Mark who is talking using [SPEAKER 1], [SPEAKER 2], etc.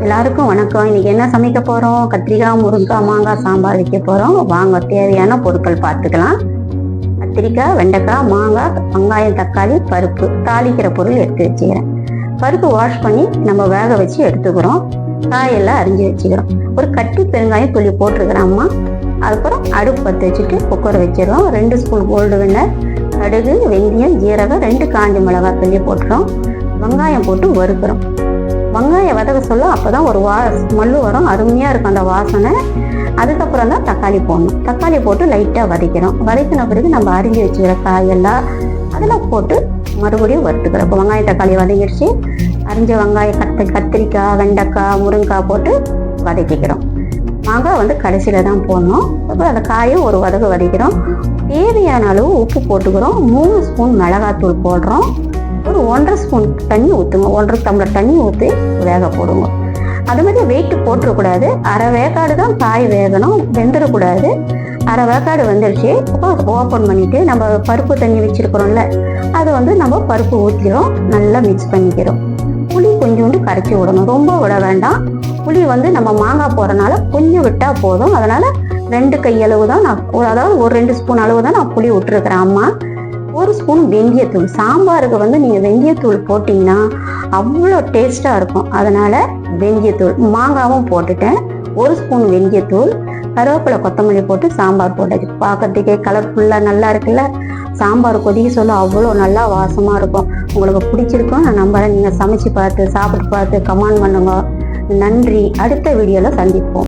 [SPEAKER 1] எல்லாருக்கும் வணக்கம். இன்னைக்கு என்ன சமைக்க போறோம்? கத்திரிக்காய், முருங்கைக்காய், மாங்காய் சாம்பார் வைக்க போறோம். வாங்க, தேவையான பொருட்கள் பார்த்துக்கலாம். கத்திரிக்காய், வெண்டைக்காய், மாங்காய், வெங்காயம், தக்காளி, பருப்பு, தாளிக்கிற பொருள் எடுத்து வச்சுக்கிறேன். பருப்பு வாஷ் பண்ணி நம்ம வேக வச்சு எடுத்துக்கிறோம். காயெல்லாம் அரிஞ்சு வச்சுக்கிறோம். ஒரு கட்டி பெருங்காயம் துளி போட்டிருக்கிறேன் அம்மா. அதுக்கப்புறம் அடுப்பு பற்ற வச்சுட்டு குக்கர் வச்சிடறோம். 2 ஸ்பூன் கோல்டு வினர், கடுகு, வெந்தயம், ஜீரகம், 2 காஞ்ச மிளகாய் துளி போட்டுறோம். வெங்காயம் போட்டு வறுக்கிறோம். வெங்காயம் வதக்க சொல்ல அப்போதான் ஒரு ஸ்மெல்லு வரும், அருமையாக இருக்கும் அந்த வாசனை. அதுக்கப்புறம் தான் தக்காளி போடணும். தக்காளி போட்டு லைட்டாக வதக்கிறோம். வதக்கின பிறகு நம்ம அரிஞ்சு வச்சுக்கிற காயெல்லாம் அதில் போட்டு மறுபடியும் வறுத்துக்கிறோம். இப்போ வெங்காயம் தக்காளி வதங்கிடுச்சு. அரிஞ்ச வெங்காயம், கத்திரிக்காய், வெண்டைக்காய், முருங்கைக்காய் போட்டு வதக்கிக்கிறோம். மாங்காய் கடைசியில் தான் போடணும். அப்புறம் அந்த காயும் ஒரு வதக்கிறோம். தேவையான அளவு உப்பு போட்டுக்கிறோம். 3 ஸ்பூன் மிளகாத்தூள் போடுறோம். ஒரு 1.5 ஸ்பூன் தண்ணி ஊற்றுங்க. 1.5 டம்ளர் தண்ணி ஊற்றி வேக போடுங்க. அது மாதிரி வெயிட்டு போட்டுறக்கூடாது. அரை வேக்காடு தான் காய் வேகணும், வெந்துடக்கூடாது. அரை வேக்காடு வந்துடுச்சு. அப்போ ஓப்பன் பண்ணிவிட்டு நம்ம பருப்பு தண்ணி வச்சுருக்கிறோம்ல, அதை நம்ம பருப்பு ஊற்றிக்கிறோம். நல்லா மிக்ஸ் பண்ணிக்கிறோம். புளி கொஞ்சோண்டு கரைச்சி விடணும், ரொம்ப விட வேண்டாம். புளி நம்ம மாங்காய் போடுறதுனால கொஞ்சம் விட்டால் போதும். அதனால் 2 கையளவு தான் நான், அதாவது ஒரு 2 ஸ்பூன் அளவு தான் நான் புளி விட்டுருக்குறேன் அம்மா. 1 ஸ்பூன் வெந்தயத்தூள். சாம்பாருக்கு நீங்கள் வெந்தயத்தூள் போட்டிங்கன்னா அவ்வளோ டேஸ்ட்டாக இருக்கும். அதனால் வெந்தயத்தூள், மாங்காவும் போட்டுட்டேன். 1 ஸ்பூன் வெந்தயத்தூள், கருவேப்பிலை, கொத்தமல்லி போட்டு சாம்பார் போட்டாச்சு. பார்க்கறதுக்கே கலர்ஃபுல்லாக நல்லா இருக்குல்ல. சாம்பார் கொதிக்க சொல்ல அவ்வளோ நல்லா வாசமாக இருக்கும். உங்களுக்கு பிடிச்சிருக்கும் நான் நம்புறேன். நீங்கள் சமைச்சு பார்த்து சாப்பிட்டு பார்த்து கமெண்ட் பண்ணுங்க. நன்றி. அடுத்த வீடியோவில் சந்திப்போம்.